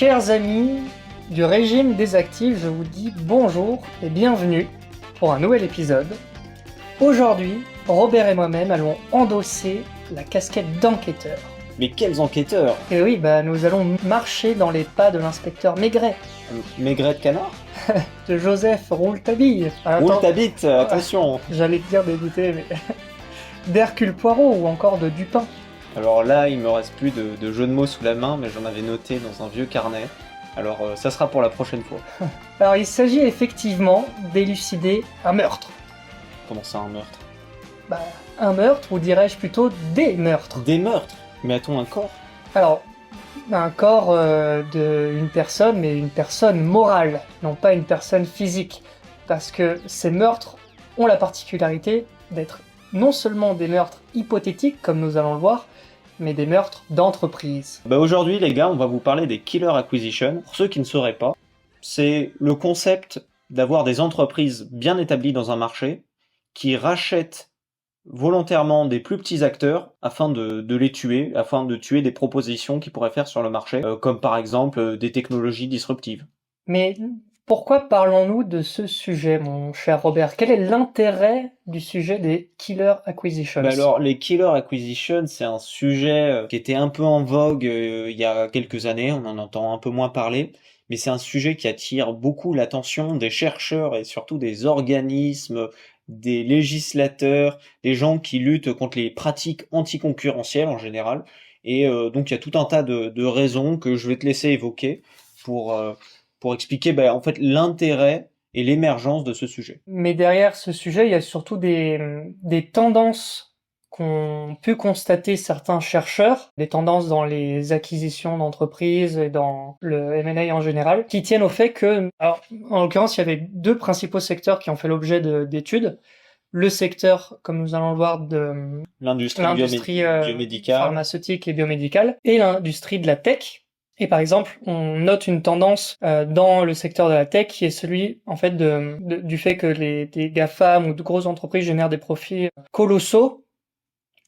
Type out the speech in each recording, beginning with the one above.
Chers amis du régime des actifs, je vous dis bonjour et bienvenue pour un nouvel épisode. Aujourd'hui, Robert et moi-même allons endosser la casquette d'enquêteur. Mais quels enquêteurs? Et oui, nous allons marcher dans les pas de l'inspecteur Maigret. Maigret de canard? De Joseph Rouletabille. Rouletabille, attention. J'allais te dire d'éviter, mais... d'Hercule Poirot ou encore de Dupin. Alors là, il me reste plus de jeux de mots sous la main, mais j'en avais noté dans un vieux carnet. Alors ça sera pour la prochaine fois. Alors il s'agit effectivement d'élucider un meurtre. Comment ça, un meurtre? Un meurtre, ou dirais-je plutôt des meurtres. Des meurtres? Mais a-t-on un corps? Alors, un corps d'une personne, mais une personne morale, non pas une personne physique. Parce que ces meurtres ont la particularité d'être non seulement des meurtres hypothétiques, comme nous allons le voir, mais des meurtres d'entreprise. Aujourd'hui, les gars, on va vous parler des killer acquisitions. Pour ceux qui ne sauraient pas, c'est le concept d'avoir des entreprises bien établies dans un marché qui rachètent volontairement des plus petits acteurs afin de les tuer, afin de tuer des propositions qu'ils pourraient faire sur le marché, comme par exemple des technologies disruptives. Mais pourquoi parlons-nous de ce sujet, mon cher Robert? Quel est l'intérêt du sujet des killer acquisitions? Alors, les killer acquisitions, c'est un sujet qui était un peu en vogue il y a quelques années, on en entend un peu moins parler, mais c'est un sujet qui attire beaucoup l'attention des chercheurs et surtout des organismes, des législateurs, des gens qui luttent contre les pratiques anticoncurrentielles en général. Et donc il y a tout un tas de raisons que je vais te laisser évoquer pour expliquer en fait l'intérêt et l'émergence de ce sujet. Mais derrière ce sujet, il y a surtout des tendances qu'ont pu constater certains chercheurs, des tendances dans les acquisitions d'entreprises et dans le M&A en général, qui tiennent au fait que, alors, en l'occurrence, il y avait deux principaux secteurs qui ont fait l'objet d'études. Le secteur, comme nous allons le voir, de l'industrie biomédicale, pharmaceutique et biomédicale, et l'industrie de la tech. Et par exemple, on note une tendance dans le secteur de la tech qui est celui, en fait, du fait que des GAFAM ou de grosses entreprises génèrent des profits colossaux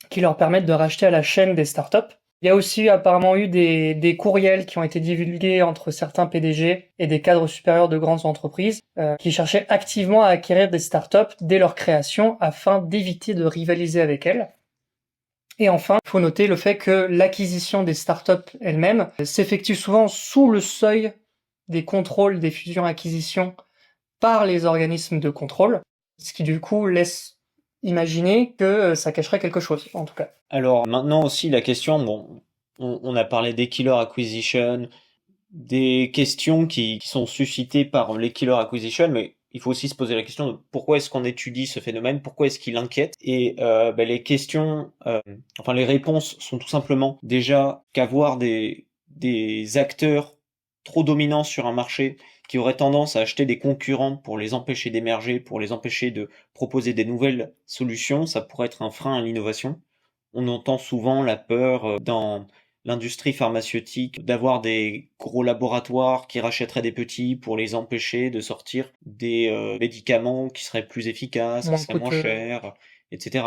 qui leur permettent de racheter à la chaîne des startups. Il y a aussi apparemment eu des courriels qui ont été divulgués entre certains PDG et des cadres supérieurs de grandes entreprises qui cherchaient activement à acquérir des startups dès leur création afin d'éviter de rivaliser avec elles. Et enfin, il faut noter le fait que l'acquisition des startups elles-mêmes s'effectue souvent sous le seuil des contrôles des fusions-acquisitions par les organismes de contrôle, ce qui du coup laisse imaginer que ça cacherait quelque chose, en tout cas. Alors maintenant aussi la question, on a parlé des killer acquisitions, des questions qui sont suscitées par les killer acquisitions, mais il faut aussi se poser la question de pourquoi est-ce qu'on étudie ce phénomène, pourquoi est-ce qu'il inquiète. Et les questions, les réponses sont tout simplement déjà qu'avoir des acteurs trop dominants sur un marché qui auraient tendance à acheter des concurrents pour les empêcher d'émerger, pour les empêcher de proposer des nouvelles solutions, ça pourrait être un frein à l'innovation. On entend souvent la peur dans l'industrie pharmaceutique d'avoir des gros laboratoires qui rachèteraient des petits pour les empêcher de sortir des médicaments qui seraient plus efficaces, qui seraient moins chers, etc.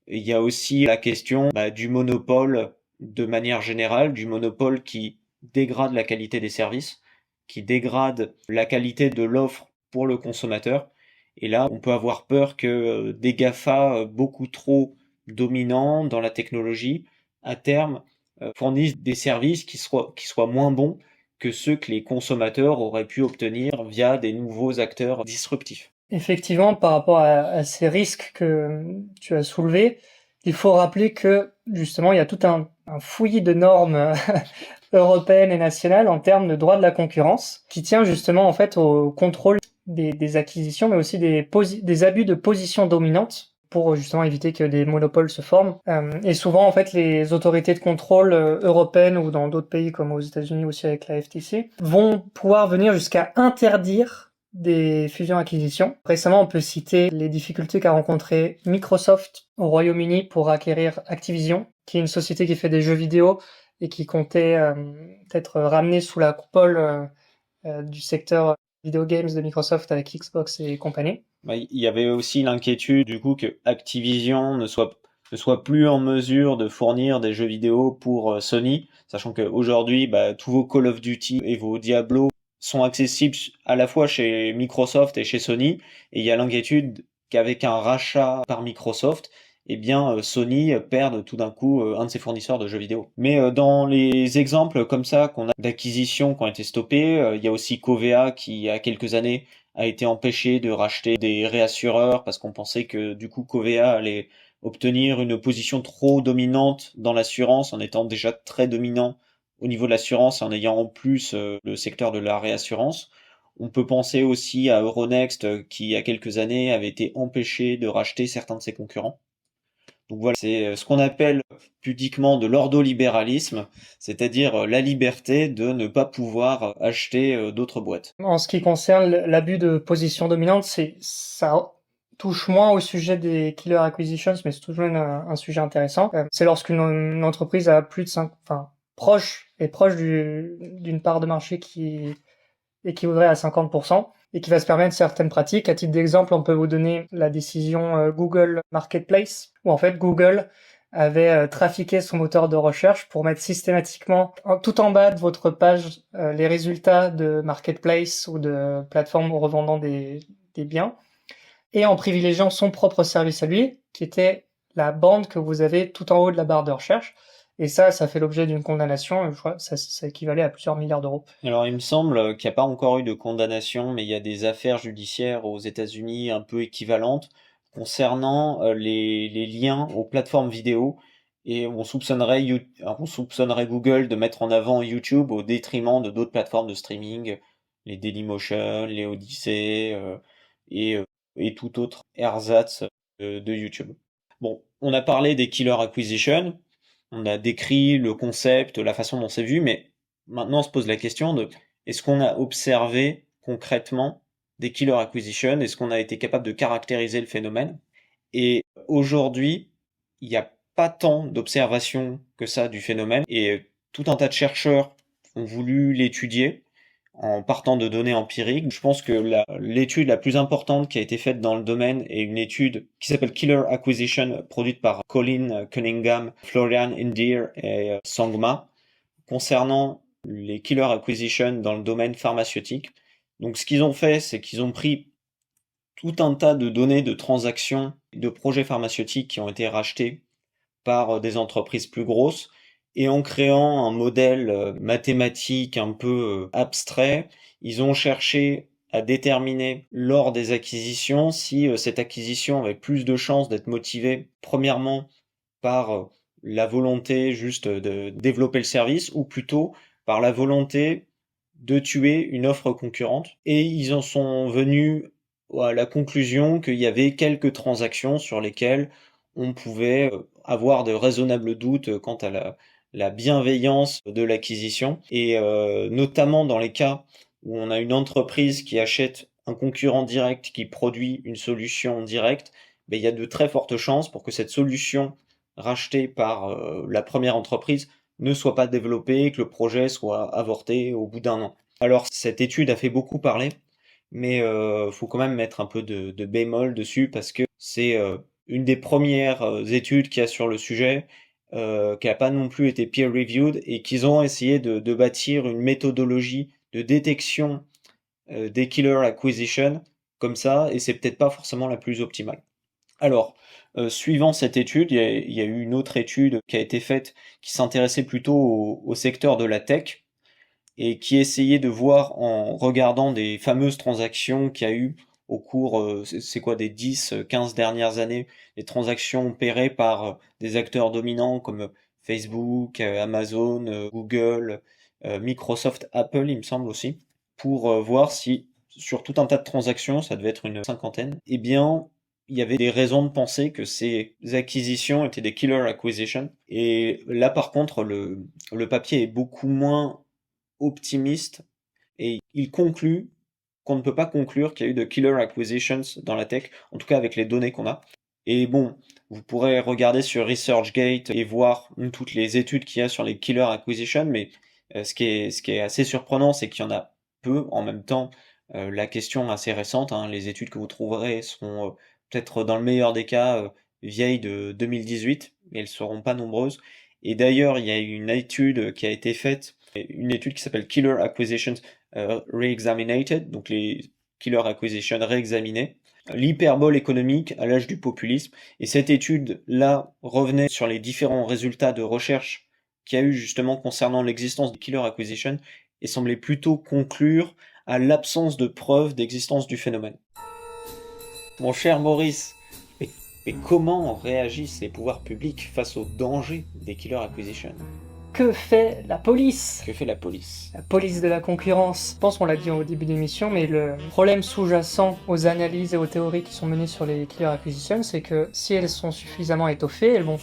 Et il y a aussi la question du monopole de manière générale, du monopole qui dégrade la qualité des services, qui dégrade la qualité de l'offre pour le consommateur. Et là, on peut avoir peur que des GAFA beaucoup trop dominants dans la technologie, à terme, fournissent des services qui soient moins bons que ceux que les consommateurs auraient pu obtenir via des nouveaux acteurs disruptifs. Effectivement, par rapport à ces risques que tu as soulevés, il faut rappeler que, justement, il y a tout un fouillis de normes européennes et nationales en termes de droit de la concurrence, qui tient justement, en fait, au contrôle des acquisitions, mais aussi des abus de position dominante, pour justement éviter que des monopoles se forment. Et souvent, en fait, les autorités de contrôle européennes ou dans d'autres pays comme aux États-Unis aussi avec la FTC vont pouvoir venir jusqu'à interdire des fusions-acquisitions. Récemment, on peut citer les difficultés qu'a rencontré Microsoft au Royaume-Uni pour acquérir Activision, qui est une société qui fait des jeux vidéo et qui comptait être ramenée sous la coupole du secteur video games de Microsoft avec Xbox et compagnie. Il y avait aussi l'inquiétude du coup que Activision ne soit plus en mesure de fournir des jeux vidéo pour Sony. sachant qu'aujourd'hui, tous vos Call of Duty et vos Diablo sont accessibles à la fois chez Microsoft et chez Sony, et il y a l'inquiétude qu'avec un rachat par Microsoft, eh bien Sony perde tout d'un coup un de ses fournisseurs de jeux vidéo. Mais dans les exemples comme ça qu'on a d'acquisitions qui ont été stoppées, il y a aussi Covea qui, il y a quelques années, a été empêché de racheter des réassureurs parce qu'on pensait que du coup Covea allait obtenir une position trop dominante dans l'assurance en étant déjà très dominant au niveau de l'assurance en ayant en plus le secteur de la réassurance. On peut penser aussi à Euronext qui, il y a quelques années, avait été empêché de racheter certains de ses concurrents. Donc voilà, c'est ce qu'on appelle pudiquement de l'ordolibéralisme, c'est-à-dire la liberté de ne pas pouvoir acheter d'autres boîtes. En ce qui concerne l'abus de position dominante, ça touche moins au sujet des killer acquisitions, mais c'est toujours un sujet intéressant. C'est lorsqu'une entreprise a plus de 5, enfin, proche d'une part de marché qui équivaudrait à 50% et qui va se permettre certaines pratiques. À titre d'exemple, on peut vous donner la décision Google Marketplace, où en fait Google avait trafiqué son moteur de recherche pour mettre systématiquement tout en bas de votre page les résultats de Marketplace ou de plateformes revendant des biens, et en privilégiant son propre service à lui, qui était la bande que vous avez tout en haut de la barre de recherche. Et ça fait l'objet d'une condamnation, je crois que ça équivalait à plusieurs milliards d'euros. Alors il me semble qu'il n'y a pas encore eu de condamnation, mais il y a des affaires judiciaires aux États-Unis un peu équivalentes concernant les liens aux plateformes vidéo, et on soupçonnerait Google de mettre en avant YouTube au détriment de d'autres plateformes de streaming, les Dailymotion, les Odyssey et, euh, et tout autre ersatz de YouTube. Bon, on a parlé des killer acquisition, on a décrit le concept, la façon dont c'est vu, mais maintenant on se pose la question de est-ce qu'on a observé concrètement des killer acquisition, est-ce qu'on a été capable de caractériser le phénomène? Et aujourd'hui, il n'y a pas tant d'observations que ça du phénomène, et tout un tas de chercheurs ont voulu l'étudier en partant de données empiriques. Je pense que l'étude la plus importante qui a été faite dans le domaine est une étude qui s'appelle Killer Acquisition, produite par Colin Cunningham, Florian Indir et Sangma, concernant les killer acquisition dans le domaine pharmaceutique. Donc ce qu'ils ont fait, c'est qu'ils ont pris tout un tas de données de transactions, de projets pharmaceutiques qui ont été rachetés par des entreprises plus grosses, et en créant un modèle mathématique un peu abstrait, ils ont cherché à déterminer lors des acquisitions si cette acquisition avait plus de chances d'être motivée premièrement par la volonté juste de développer le service ou plutôt par la volonté de tuer une offre concurrente. Et ils en sont venus à la conclusion qu'il y avait quelques transactions sur lesquelles on pouvait avoir de raisonnables doutes quant à la bienveillance de l'acquisition, et notamment dans les cas où on a une entreprise qui achète un concurrent direct qui produit une solution directe, il y a de très fortes chances pour que cette solution rachetée par la première entreprise ne soit pas développée, que le projet soit avorté au bout d'un an. Alors cette étude a fait beaucoup parler, mais faut quand même mettre un peu de bémol dessus parce que c'est une des premières études qu'il y a sur le sujet, qui n'a pas non plus été peer-reviewed, et qu'ils ont essayé de bâtir une méthodologie de détection des killer acquisition comme ça, et c'est peut-être pas forcément la plus optimale. Alors, suivant cette étude, il y a eu une autre étude qui a été faite qui s'intéressait plutôt au secteur de la tech et qui essayait de voir en regardant des fameuses transactions qu'il y a eu au cours, c'est quoi, des 10-15 dernières années, des transactions opérées par des acteurs dominants comme Facebook, Amazon, Google, Microsoft, Apple, il me semble aussi, pour voir si sur tout un tas de transactions, ça devait être une cinquantaine, eh bien, il y avait des raisons de penser que ces acquisitions étaient des killer acquisitions. Et là, par contre, le papier est beaucoup moins optimiste, et il conclut qu'on ne peut pas conclure qu'il y a eu de killer acquisitions dans la tech, en tout cas avec les données qu'on a. Et bon, vous pourrez regarder sur ResearchGate et voir toutes les études qu'il y a sur les killer acquisitions, mais ce qui est assez surprenant, c'est qu'il y en a peu. En même temps, la question assez récente, hein, les études que vous trouverez seront peut-être dans le meilleur des cas vieilles de 2018, mais elles ne seront pas nombreuses. Et d'ailleurs, il y a une étude qui a été faite, une étude qui s'appelle Killer Acquisitions Reexaminated, donc les Killer Acquisitions réexaminés, l'hyperbole économique à l'âge du populisme. Et cette étude-là revenait sur les différents résultats de recherche qu'il y a eu justement concernant l'existence des Killer Acquisitions et semblait plutôt conclure à l'absence de preuves d'existence du phénomène. Mon cher Maurice, mais comment réagissent les pouvoirs publics face au danger des Killer Acquisitions? Que fait la police? Que fait la police? La police de la concurrence. Je pense qu'on l'a dit au début de l'émission, mais le problème sous-jacent aux analyses et aux théories qui sont menées sur les killer acquisitions, c'est que si elles sont suffisamment étoffées, elles vont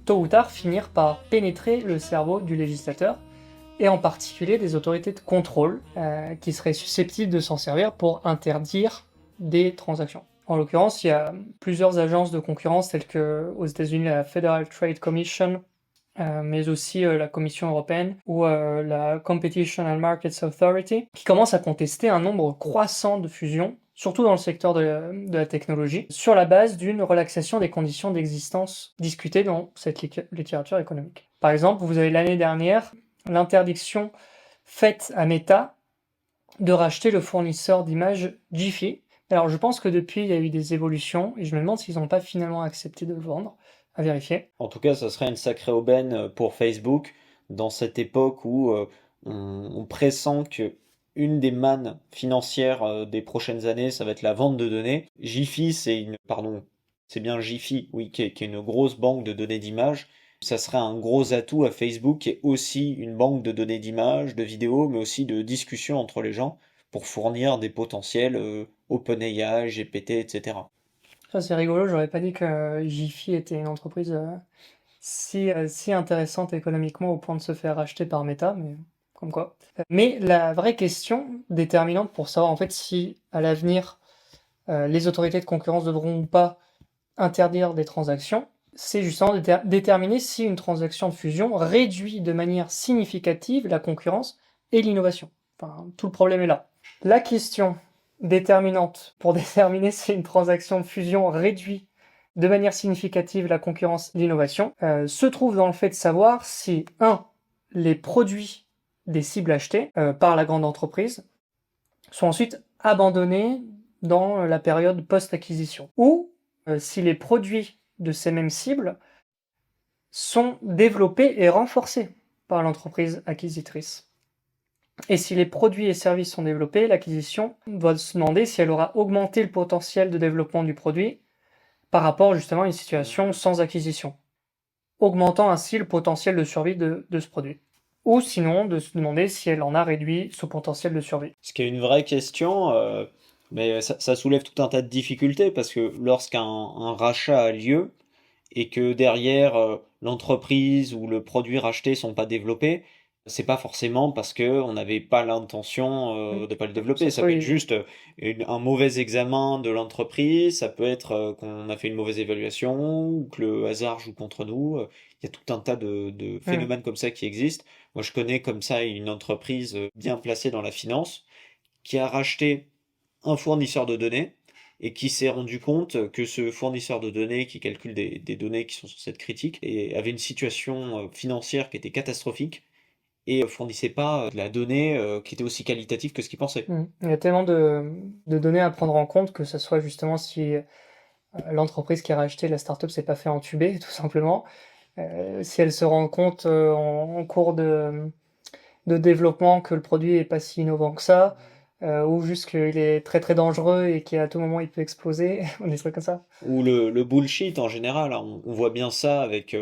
tôt ou tard finir par pénétrer le cerveau du législateur, et en particulier des autorités de contrôle qui seraient susceptibles de s'en servir pour interdire des transactions. En l'occurrence, il y a plusieurs agences de concurrence telles que aux États-Unis la Federal Trade Commission, mais aussi la Commission européenne ou la Competition and Markets Authority, qui commencent à contester un nombre croissant de fusions, surtout dans le secteur de la technologie, sur la base d'une relaxation des conditions d'existence discutées dans cette littérature économique. Par exemple, vous avez l'année dernière l'interdiction faite à Meta de racheter le fournisseur d'images Giphy. Alors je pense que depuis, il y a eu des évolutions, et je me demande s'ils n'ont pas finalement accepté de le vendre. À vérifier. En tout cas, ça serait une sacrée aubaine pour Facebook dans cette époque où on pressent que une des mannes financières des prochaines années, ça va être la vente de données. Giphy, c'est bien Giphy, oui, qui est une grosse banque de données d'images. Ça serait un gros atout à Facebook, qui est aussi une banque de données d'images, de vidéos, mais aussi de discussions entre les gens pour fournir des potentiels OpenAI, GPT, etc. Ça, c'est rigolo, j'aurais pas dit que Giphy était une entreprise si intéressante économiquement au point de se faire racheter par Meta, mais comme quoi. Mais la vraie question déterminante pour savoir en fait si à l'avenir les autorités de concurrence devront ou pas interdire des transactions, c'est justement déterminer si une transaction de fusion réduit de manière significative la concurrence et l'innovation. Enfin, tout le problème est là. La question déterminante pour déterminer si une transaction de fusion réduit de manière significative la concurrence et l'innovation se trouve dans le fait de savoir si, 1. Les produits des cibles achetées par la grande entreprise sont ensuite abandonnés dans la période post-acquisition, ou si les produits de ces mêmes cibles sont développés et renforcés par l'entreprise acquisitrice. Et si les produits et services sont développés, l'acquisition doit se demander si elle aura augmenté le potentiel de développement du produit par rapport justement à une situation sans acquisition, augmentant ainsi le potentiel de survie de ce produit. Ou sinon, de se demander si elle en a réduit ce potentiel de survie. Ce qui est une vraie question, mais ça soulève tout un tas de difficultés parce que lorsqu'un rachat a lieu et que derrière l'entreprise ou le produit racheté sont pas développés, c'est pas forcément parce que on n'avait pas l'intention de pas le développer. Ça peut être juste un mauvais examen de l'entreprise, ça peut être qu'on a fait une mauvaise évaluation ou que le hasard joue contre nous. Il y a tout un tas de phénomènes comme ça qui existent. Moi, je connais comme ça une entreprise bien placée dans la finance qui a racheté un fournisseur de données et qui s'est rendu compte que ce fournisseur de données qui calcule des données qui sont censées être critiques et avait une situation financière qui était catastrophique et fournissait pas de la donnée qui était aussi qualitative que ce qu'il pensait. Il y a tellement de données à prendre en compte, que ce soit justement si l'entreprise qui a racheté la startup s'est pas fait entuber, tout simplement, si elle se rend compte en cours de développement que le produit est pas si innovant que ça, ou juste qu'il est très très dangereux et qu'à tout moment il peut exploser, des trucs comme ça. Ou le bullshit en général, hein. On voit bien ça avec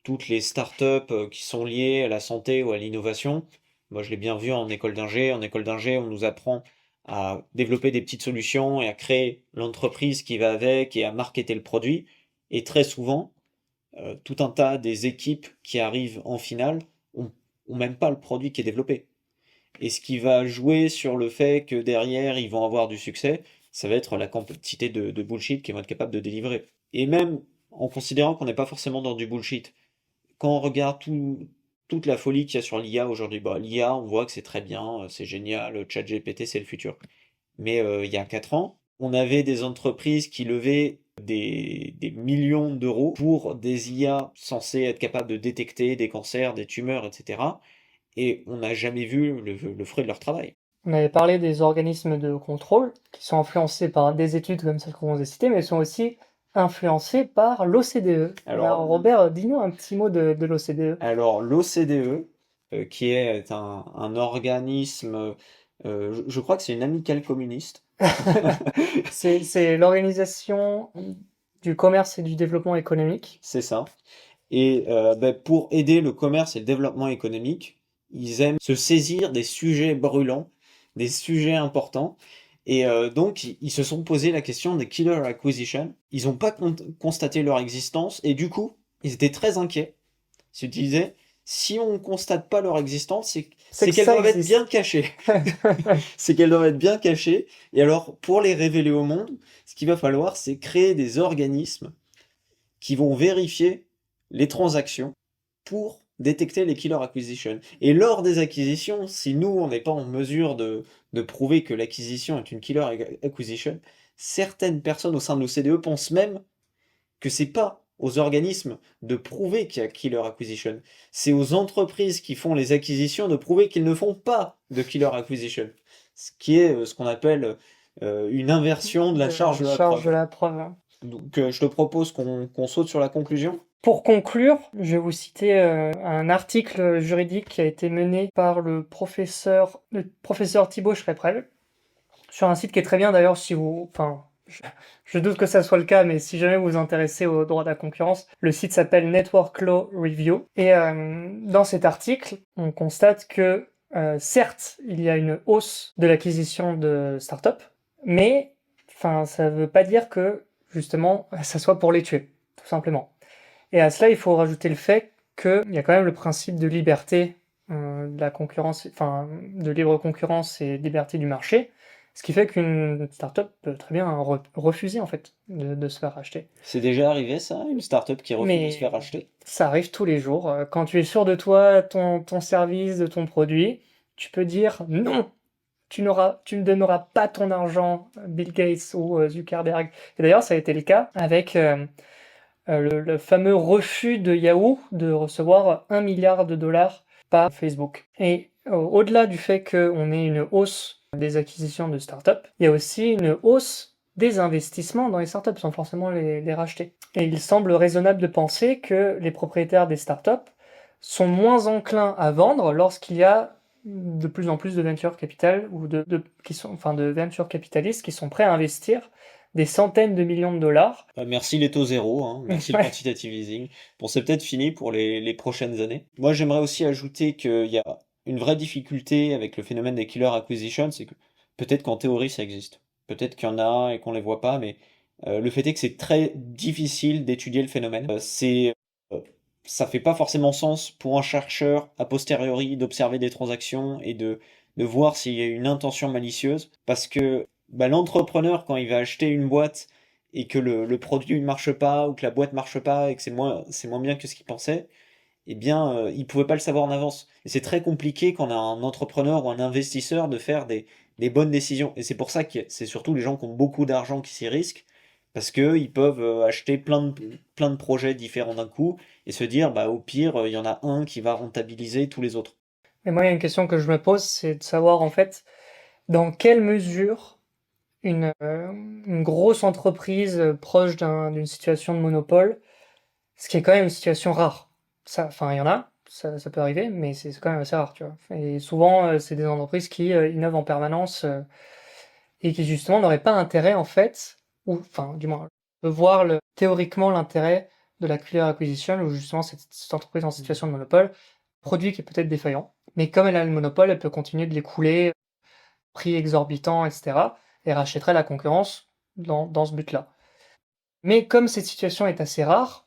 toutes les startups qui sont liées à la santé ou à l'innovation. Moi, je l'ai bien vu en école d'ingé. En école d'ingé, on nous apprend à développer des petites solutions et à créer l'entreprise qui va avec et à marketer le produit. Et très souvent, tout un tas des équipes qui arrivent en finale ont même pas le produit qui est développé. Et ce qui va jouer sur le fait que derrière, ils vont avoir du succès, ça va être la quantité de bullshit qu'ils vont être capables de délivrer. Et même en considérant qu'on n'est pas forcément dans du bullshit, quand on regarde toute la folie qu'il y a sur l'IA aujourd'hui, l'IA, on voit que c'est très bien, c'est génial, ChatGPT, c'est le futur. Mais il y a 4 ans, on avait des entreprises qui levaient des millions d'euros pour des IA censés être capables de détecter des cancers, des tumeurs, etc. Et on n'a jamais vu le fruit de leur travail. On avait parlé des organismes de contrôle qui sont influencés par des études comme celles qu'on vous a citées, mais sont aussi influencés par l'OCDE. Alors, Robert, dis-nous un petit mot de l'OCDE. Alors, l'OCDE, qui est un organisme, je crois que c'est une amicale communiste. C'est l'organisation du commerce et du développement économique. C'est ça. Et pour aider le commerce et le développement économique, ils aiment se saisir des sujets brûlants, des sujets importants. Et donc, ils se sont posé la question des killer acquisition. Ils n'ont pas constaté leur existence et du coup, ils étaient très inquiets. Ils se disaient, si on ne constate pas leur existence, c'est qu'elles doivent être bien cachées. C'est qu'elles doivent être bien cachées. Et alors, pour les révéler au monde, ce qu'il va falloir, c'est créer des organismes qui vont vérifier les transactions pour détecter les killer acquisitions. Et lors des acquisitions, si nous, on n'est pas en mesure de prouver que l'acquisition est une killer acquisition, certaines personnes au sein de l'OCDE pensent même que c'est pas aux organismes de prouver qu'il y a killer acquisition. C'est aux entreprises qui font les acquisitions de prouver qu'ils ne font pas de killer acquisition. Ce qui est ce qu'on appelle une inversion de la charge de la preuve. Donc je te propose qu'on saute sur la conclusion. Pour conclure, je vais vous citer un article juridique qui a été mené par le professeur Thibaut Schreprel sur un site qui est très bien d'ailleurs si vous... Enfin, je doute que ça soit le cas, mais si jamais vous vous intéressez au droit de la concurrence, le site s'appelle Network Law Review. Et dans cet article, on constate que certes, il y a une hausse de l'acquisition de startups, mais ça ne veut pas dire que justement, ça soit pour les tuer, tout simplement. Et à cela, il faut rajouter le fait qu'il y a quand même le principe de liberté de la concurrence, de libre concurrence et liberté du marché, ce qui fait qu'une startup peut très bien refuser en fait de se faire racheter. C'est déjà arrivé ça, une startup qui refuse de se faire racheter? Ça arrive tous les jours. Quand tu es sûr de toi, ton service, de ton produit, tu peux dire non. Tu ne donneras pas ton argent, Bill Gates ou Zuckerberg. Et d'ailleurs, ça a été le cas avec le fameux refus de Yahoo de recevoir 1 milliard de dollars par Facebook. Et au-delà du fait qu'on ait une hausse des acquisitions de startups, il y a aussi une hausse des investissements dans les startups sans forcément les racheter. Et il semble raisonnable de penser que les propriétaires des startups sont moins enclins à vendre lorsqu'il y a de plus en plus de venture capital ou de venture capitalistes qui sont prêts à investir des centaines de millions de dollars. Merci les taux zéro, hein. Merci le quantitative easing. Bon, c'est peut-être fini pour les prochaines années. Moi, j'aimerais aussi ajouter qu'il y a une vraie difficulté avec le phénomène des killer acquisitions, c'est que peut-être qu'en théorie ça existe, peut-être qu'il y en a et qu'on les voit pas, mais le fait est que c'est très difficile d'étudier le phénomène. Ça fait pas forcément sens pour un chercheur a posteriori d'observer des transactions et de voir s'il y a une intention malicieuse, parce que l'entrepreneur, quand il va acheter une boîte et que le produit ne marche pas ou que la boîte marche pas et que c'est moins bien que ce qu'il pensait, eh bien il pouvait pas le savoir en avance. Et c'est très compliqué quand on a un entrepreneur ou un investisseur de faire des bonnes décisions. Et c'est pour ça que c'est surtout les gens qui ont beaucoup d'argent qui s'y risquent, parce que ils peuvent acheter plein de projets différents d'un coup et se dire au pire il y en a un qui va rentabiliser tous les autres. Mais moi il y a une question que je me pose, c'est de savoir en fait dans quelle mesure une grosse entreprise proche d'une situation de monopole, ce qui est quand même une situation rare. Il y en a, ça peut arriver, mais c'est quand même assez rare, tu vois. Et souvent c'est des entreprises qui innovent en permanence et qui justement n'auraient pas intérêt en fait, ou du moins, on peut voir théoriquement l'intérêt de la killer acquisition, où justement cette entreprise en situation de monopole, produit qui est peut-être défaillant, mais comme elle a le monopole, elle peut continuer de l'écouler, prix exorbitant, etc., et rachèterait la concurrence dans ce but-là. Mais comme cette situation est assez rare,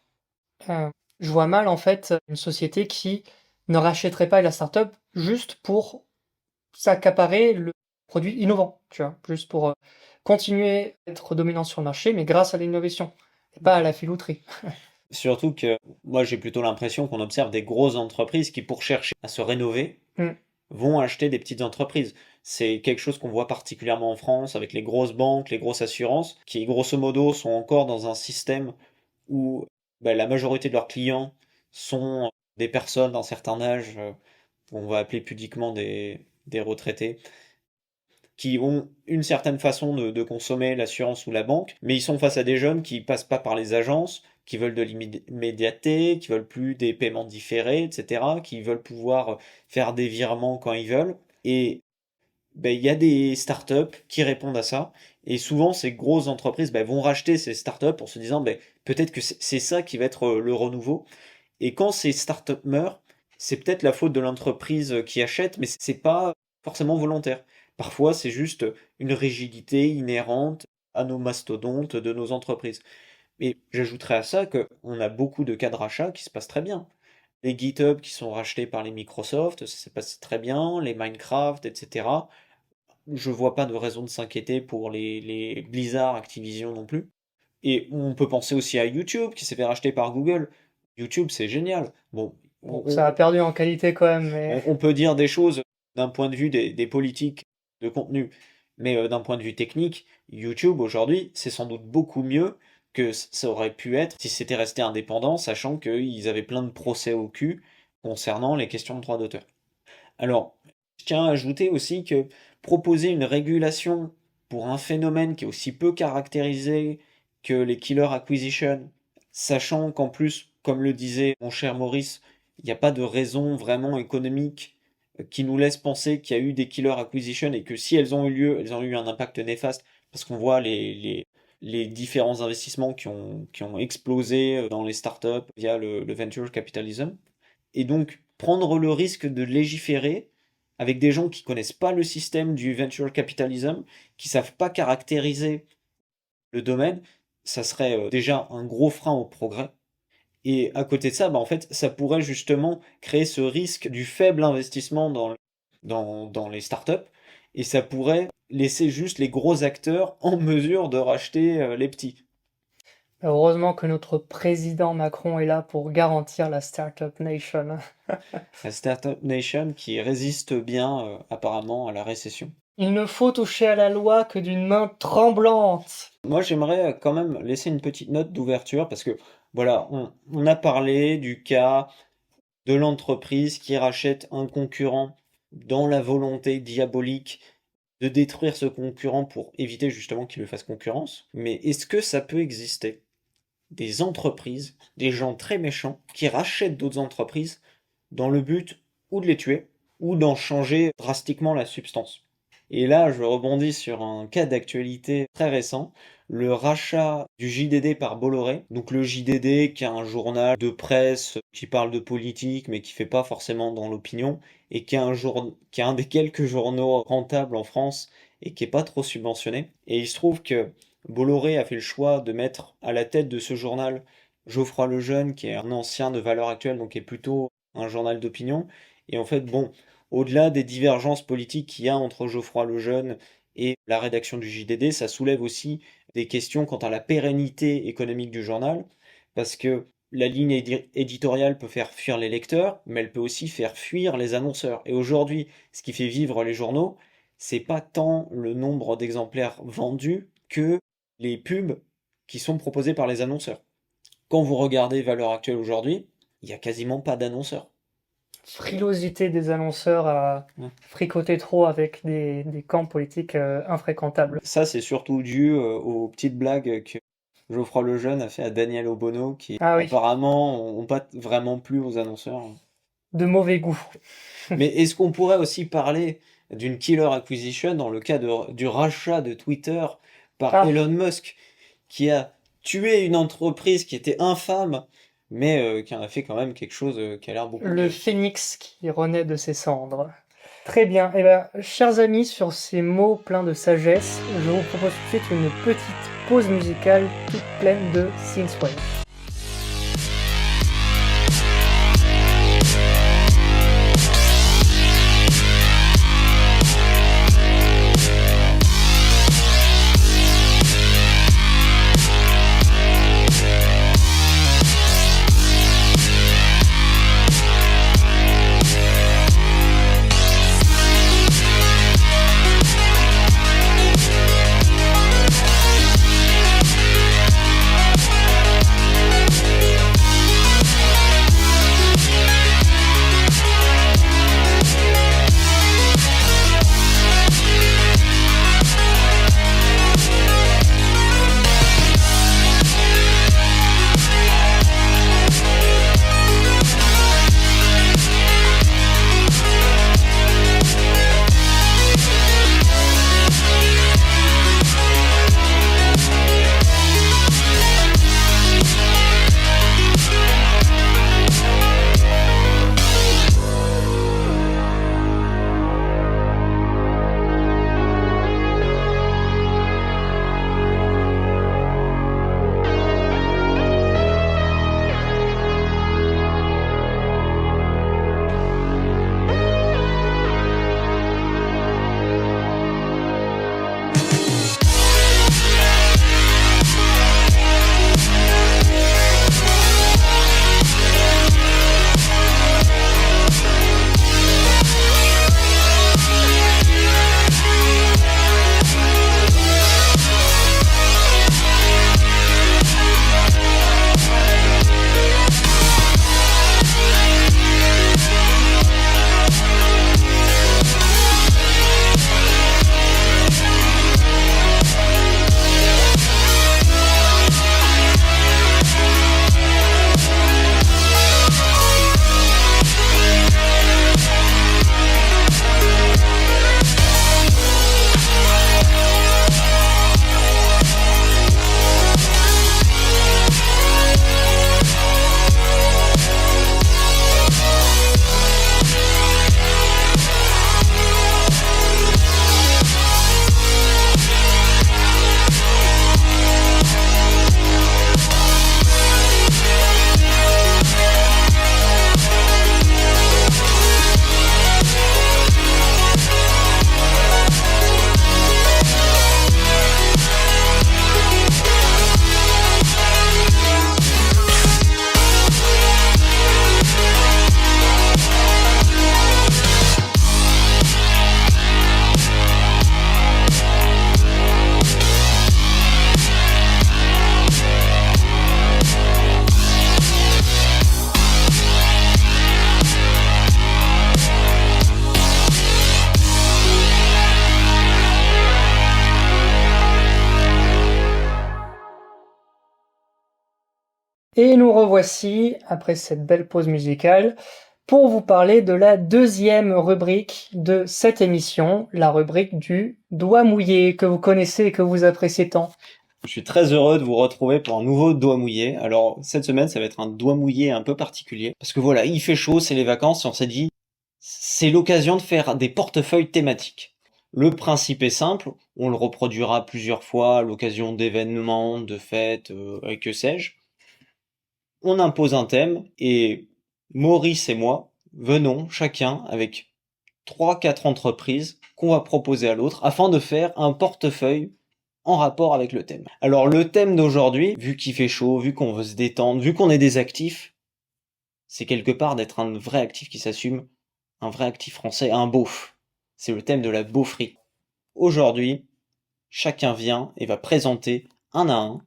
je vois mal en fait une société qui ne rachèterait pas la startup juste pour s'accaparer le produit innovant, tu vois, juste pour continuer à être dominant sur le marché, mais grâce à l'innovation, et pas à la filouterie. Surtout que moi j'ai plutôt l'impression qu'on observe des grosses entreprises qui, pour chercher à se rénover, vont acheter des petites entreprises. C'est quelque chose qu'on voit particulièrement en France avec les grosses banques, les grosses assurances, qui grosso modo sont encore dans un système où la majorité de leurs clients sont des personnes d'un certain âge, on va appeler pudiquement des retraités, qui ont une certaine façon de consommer l'assurance ou la banque, mais ils sont face à des jeunes qui passent pas par les agences, qui veulent de l'immédiateté, qui veulent plus des paiements différés, etc., qui veulent pouvoir faire des virements quand ils veulent. Et il y a des startups qui répondent à ça. Et souvent, ces grosses entreprises vont racheter ces startups en se disant peut-être que c'est ça qui va être le renouveau. Et quand ces startups meurent, c'est peut-être la faute de l'entreprise qui achète, mais c'est pas forcément volontaire. Parfois, c'est juste une rigidité inhérente à nos mastodontes de nos entreprises. Et j'ajouterais à ça qu'on a beaucoup de cas de rachat qui se passent très bien. Les GitHub qui sont rachetés par les Microsoft, ça s'est passé très bien, les Minecraft, etc. Je vois pas de raison de s'inquiéter pour les Blizzard, Activision non plus. Et on peut penser aussi à YouTube qui s'est fait racheter par Google. YouTube, c'est génial. Bon, Ça a perdu en qualité quand même, mais on peut dire des choses d'un point de vue des politiques de contenu, mais d'un point de vue technique, YouTube aujourd'hui, c'est sans doute beaucoup mieux que ça aurait pu être si c'était resté indépendant, sachant qu'ils avaient plein de procès au cul concernant les questions de droit d'auteur. Alors, je tiens à ajouter aussi que proposer une régulation pour un phénomène qui est aussi peu caractérisé que les killer acquisition, sachant qu'en plus, comme le disait mon cher Maurice, il n'y a pas de raison vraiment économique qui nous laisse penser qu'il y a eu des killer acquisition et que si elles ont eu lieu, elles ont eu un impact néfaste, parce qu'on voit les différents investissements qui ont explosé dans les startups via le venture capitalism. Et donc, prendre le risque de légiférer avec des gens qui connaissent pas le système du venture capitalism, qui savent pas caractériser le domaine, ça serait déjà un gros frein au progrès. Et à côté de ça, en fait, ça pourrait justement créer ce risque du faible investissement dans les startups, et ça pourrait laisser juste les gros acteurs en mesure de racheter les petits. heureusement que notre président Macron est là pour garantir la Startup Nation. La Startup Nation qui résiste bien apparemment à la récession. Il ne faut toucher à la loi que d'une main tremblante. Moi, j'aimerais quand même laisser une petite note d'ouverture parce que, voilà, on a parlé du cas de l'entreprise qui rachète un concurrent dans la volonté diabolique de détruire ce concurrent pour éviter justement qu'il lui fasse concurrence. Mais est-ce que ça peut exister? Des entreprises, des gens très méchants qui rachètent d'autres entreprises dans le but ou de les tuer ou d'en changer drastiquement la substance. Et là, je rebondis sur un cas d'actualité très récent, le rachat du JDD par Bolloré. Donc le JDD qui est un journal de presse qui parle de politique mais qui fait pas forcément dans l'opinion et qui est un des quelques journaux rentables en France et qui est pas trop subventionné. Et il se trouve que Bolloré a fait le choix de mettre à la tête de ce journal Geoffroy Lejeune, qui est un ancien de Valeurs Actuelles, donc qui est plutôt un journal d'opinion. Et en fait, au-delà des divergences politiques qu'il y a entre Geoffroy Lejeune et la rédaction du JDD, ça soulève aussi des questions quant à la pérennité économique du journal, parce que la ligne éditoriale peut faire fuir les lecteurs, mais elle peut aussi faire fuir les annonceurs. Et aujourd'hui, ce qui fait vivre les journaux, c'est pas tant le nombre d'exemplaires vendus que les pubs qui sont proposées par les annonceurs. Quand vous regardez Valeurs Actuelles aujourd'hui, il n'y a quasiment pas d'annonceurs. Frilosité des annonceurs à fricoter trop avec des camps politiques infréquentables. Ça, c'est surtout dû aux petites blagues que Geoffroy Lejeune a fait à Daniel Obono, qui apparemment n'ont pas vraiment plu aux annonceurs. De mauvais goût. Mais est-ce qu'on pourrait aussi parler d'une killer acquisition dans le cas du rachat de Twitter par Elon Musk, qui a tué une entreprise qui était infâme, mais qui en a fait quand même quelque chose qui a l'air beaucoup Le phénix qui renaît de ses cendres. Très bien. Eh bien, chers amis, sur ces mots pleins de sagesse, je vous propose tout de suite une petite pause musicale toute pleine de synthwave. Et nous revoici, après cette belle pause musicale, pour vous parler de la deuxième rubrique de cette émission, la rubrique du doigt mouillé, que vous connaissez et que vous appréciez tant. Je suis très heureux de vous retrouver pour un nouveau doigt mouillé. Alors, cette semaine, ça va être un doigt mouillé un peu particulier. Parce que voilà, il fait chaud, c'est les vacances, et on s'est dit, c'est l'occasion de faire des portefeuilles thématiques. Le principe est simple, on le reproduira plusieurs fois à l'occasion d'événements, de fêtes, et que sais-je. On impose un thème, et Maurice et moi venons chacun avec 3-4 entreprises qu'on va proposer à l'autre afin de faire un portefeuille en rapport avec le thème. Alors le thème d'aujourd'hui, vu qu'il fait chaud, vu qu'on veut se détendre, vu qu'on est des actifs, c'est quelque part d'être un vrai actif qui s'assume, un vrai actif français, un beauf. C'est le thème de la beaufrie. Aujourd'hui, chacun vient et va présenter un à un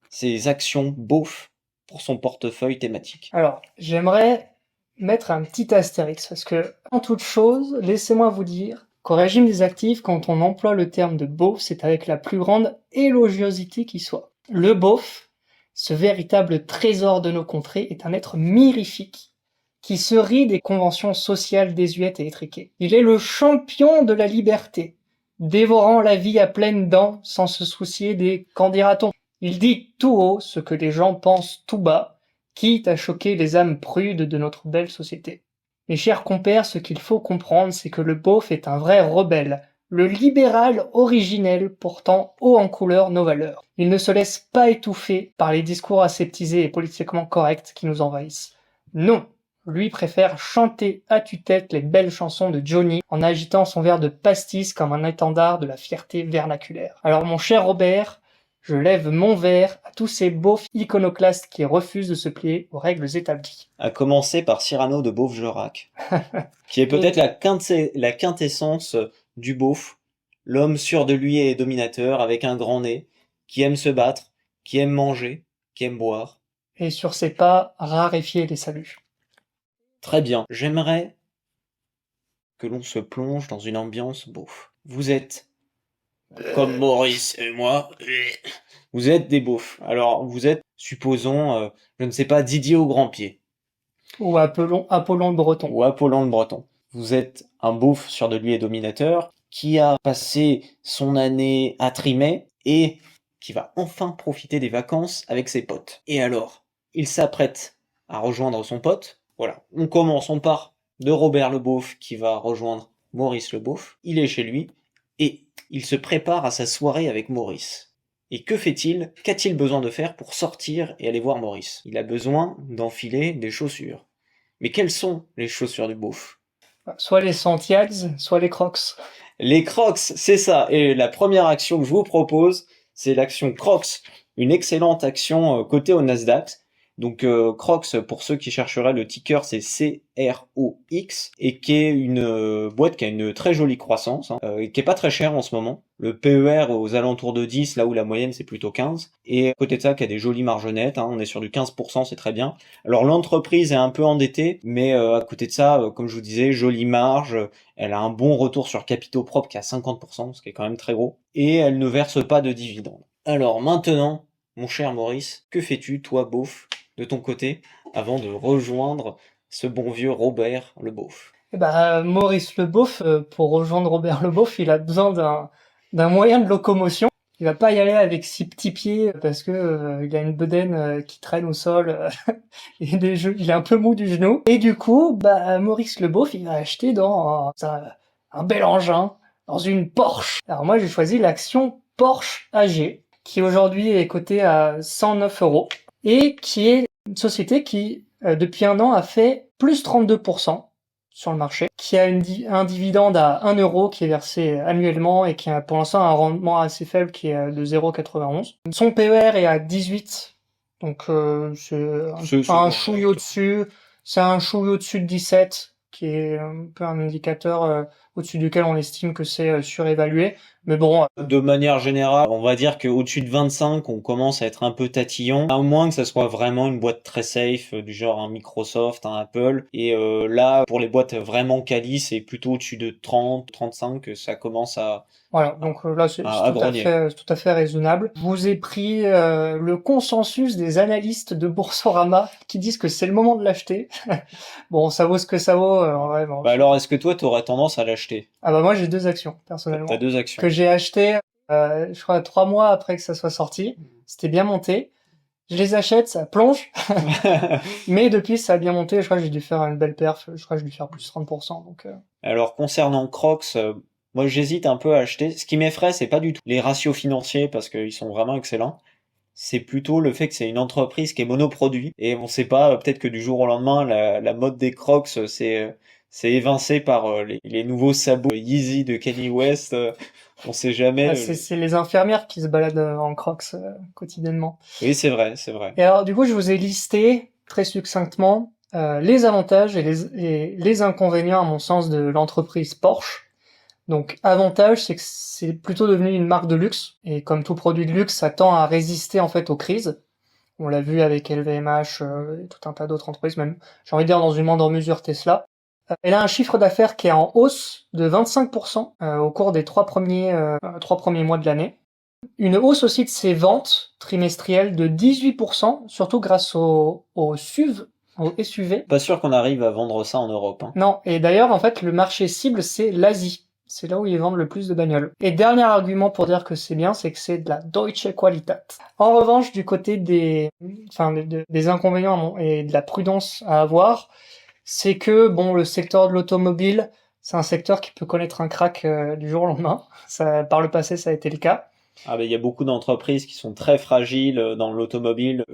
ses actions beauf pour son portefeuille thématique. Alors, j'aimerais mettre un petit astérix, parce que, en toute chose, laissez-moi vous dire qu'au régime des actifs, quand on emploie le terme de beauf, c'est avec la plus grande élogiosité qui soit. Le beauf, ce véritable trésor de nos contrées, est un être mirifique, qui se rit des conventions sociales désuètes et étriquées. Il est le champion de la liberté, dévorant la vie à pleines dents, sans se soucier des qu'en dira-t-on. Il dit tout haut ce que les gens pensent tout bas, quitte à choquer les âmes prudes de notre belle société. Mes chers compères, ce qu'il faut comprendre, c'est que le beauf est un vrai rebelle, le libéral originel portant haut en couleur nos valeurs. Il ne se laisse pas étouffer par les discours aseptisés et politiquement corrects qui nous envahissent. Non, lui préfère chanter à tue-tête les belles chansons de Johnny en agitant son verre de pastis comme un étendard de la fierté vernaculaire. Alors mon cher Robert, je lève mon verre à tous ces beaufs iconoclastes qui refusent de se plier aux règles établies. À commencer par Cyrano de Beaujerac, qui est peut-être la quintessence du beauf, l'homme sûr de lui et dominateur, avec un grand nez, qui aime se battre, qui aime manger, qui aime boire. Et sur ses pas, raréfier les saluts. Très bien, j'aimerais que l'on se plonge dans une ambiance beauf. Vous êtes, comme Maurice et moi, vous êtes des beaufs. Alors, vous êtes, supposons, je ne sais pas, Didier au grand pied. Ou Apollon le Breton. Ou Apollon le Breton. Vous êtes un beauf sûr de lui et dominateur, qui a passé son année à trimer, et qui va enfin profiter des vacances avec ses potes. Et alors, il s'apprête à rejoindre son pote. Voilà, on commence, on part de Robert le beauf qui va rejoindre Maurice le beauf. Il est chez lui, et il se prépare à sa soirée avec Maurice. Et que fait-il? Qu'a-t-il besoin de faire pour sortir et aller voir Maurice? Il a besoin d'enfiler des chaussures. Mais quelles sont les chaussures du beauf? Soit les Santiags, soit les Crocs. Les Crocs, c'est ça. Et la première action que je vous propose, c'est l'action Crocs, une excellente action cotée au Nasdaq. Donc Crocs, pour ceux qui chercheraient, le ticker c'est CROX, et qui est une boîte qui a une très jolie croissance, et qui est pas très chère en ce moment. Le PER aux alentours de 10, là où la moyenne c'est plutôt 15. Et à côté de ça, qui a des jolies marges nettes, on est sur du 15%, c'est très bien. Alors l'entreprise est un peu endettée, mais à côté de ça, comme je vous disais, jolie marge, elle a un bon retour sur capitaux propres qui est à 50%, ce qui est quand même très gros, et elle ne verse pas de dividendes. Alors maintenant, mon cher Maurice, que fais-tu, toi, beauf, de ton côté, avant de rejoindre ce bon vieux Robert le beauf? Maurice le beauf, pour rejoindre Robert le beauf, il a besoin d'un moyen de locomotion. Il va pas y aller avec 6 petits pieds parce que il a une bedaine qui traîne au sol et il est un peu mou du genou. Et du coup, Maurice le beauf, il va acheter dans un bel engin, dans une Porsche. Alors moi, j'ai choisi l'action Porsche AG, qui aujourd'hui est cotée à 109 € et qui est une société qui, depuis un an, a fait plus 32% sur le marché, qui a un dividende à 1 € qui est versé annuellement et qui a pour l'instant un rendement assez faible qui est de 0,91. Son PER est à 18, donc c'est un chouille au-dessus. C'est un chouille au-dessus de 17, qui est un peu un indicateur au-dessus duquel on estime que c'est surévalué. Mais bon, De manière générale, on va dire qu'au-dessus de 25, on commence à être un peu tatillon, à moins que ça soit vraiment une boîte très safe, du genre un Microsoft, un Apple. Et là, pour les boîtes vraiment quali, c'est plutôt au-dessus de 30, 35 que ça commence voilà, donc là c'est à grogner. tout à fait raisonnable. Je vous ai pris le consensus des analystes de Boursorama qui disent que c'est le moment de l'acheter. Bon, ça vaut ce que ça vaut. Ouais, bon, Bah alors, est-ce que toi, t'aurais tendance à l'acheter? ah bah moi j'ai 2 actions T'as personnellement deux actions. que j'ai achetées, je crois 3 mois après que ça soit sorti. C'était bien monté. Je les achète, ça plonge, mais depuis ça a bien monté. Je crois que j'ai dû faire une belle perf. Je crois que j'ai dû faire plus de 30%. Donc Alors, concernant Crocs, moi j'hésite un peu à acheter. Ce qui m'effraie, c'est pas du tout les ratios financiers parce qu'ils sont vraiment excellents. C'est plutôt le fait que c'est une entreprise qui est monoproduit et on sait pas, peut-être que du jour au lendemain, la mode des Crocs c'est évincé par les nouveaux sabots Yeezy de Kanye West. On sait jamais. c'est les infirmières qui se baladent en Crocs quotidiennement. Oui, c'est vrai, c'est vrai. Et alors du coup je vous ai listé très succinctement les avantages et les inconvénients à mon sens de l'entreprise Porsche. Donc avantage, c'est que c'est plutôt devenu une marque de luxe, et comme tout produit de luxe, ça tend à résister en fait aux crises. On l'a vu avec LVMH et tout un tas d'autres entreprises, même j'ai envie de dire dans une moindre mesure Tesla. Elle a un chiffre d'affaires qui est en hausse de 25% au cours des 3 premiers mois de l'année. Une hausse aussi de ses ventes trimestrielles de 18%, surtout grâce au SUV, au SUV. Pas sûr qu'on arrive à vendre ça en Europe, hein. Non, et d'ailleurs, en fait, le marché cible, c'est l'Asie. C'est là où ils vendent le plus de bagnoles. Et dernier argument pour dire que c'est bien, c'est que c'est de la Deutsche Qualität. En revanche, du côté des inconvénients et de la prudence à avoir, c'est que, bon, le secteur de l'automobile, c'est un secteur qui peut connaître un crack du jour au lendemain. Ça, par le passé, ça a été le cas. Ah ben, il y a beaucoup d'entreprises qui sont très fragiles dans l'automobile,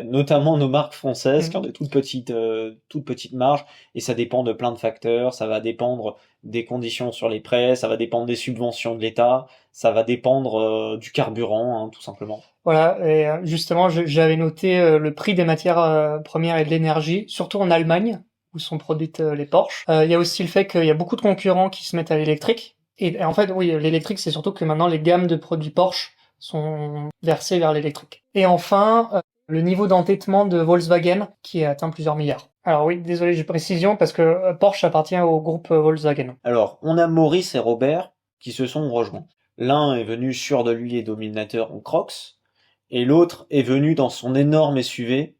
notamment nos marques françaises qui ont des toutes petites marges, et ça dépend de plein de facteurs. Ça va dépendre des conditions sur les prêts, ça va dépendre des subventions de l'État, ça va dépendre du carburant, hein, tout simplement. Voilà, et justement, j'avais noté le prix des matières premières et de l'énergie, surtout en Allemagne, où sont produites les Porsche. Il y a aussi le fait qu'il y a beaucoup de concurrents qui se mettent à l'électrique. Et en fait, oui, l'électrique, c'est surtout que maintenant, les gammes de produits Porsche sont versées vers l'électrique. Et enfin, le niveau d'endettement de Volkswagen, qui atteint plusieurs milliards. Alors oui, désolé, j'ai précision, parce que Porsche appartient au groupe Volkswagen. Alors, on a Maurice et Robert qui se sont rejoints. L'un est venu sur de lui et dominateur en Crocs, et l'autre est venu dans son énorme SUV,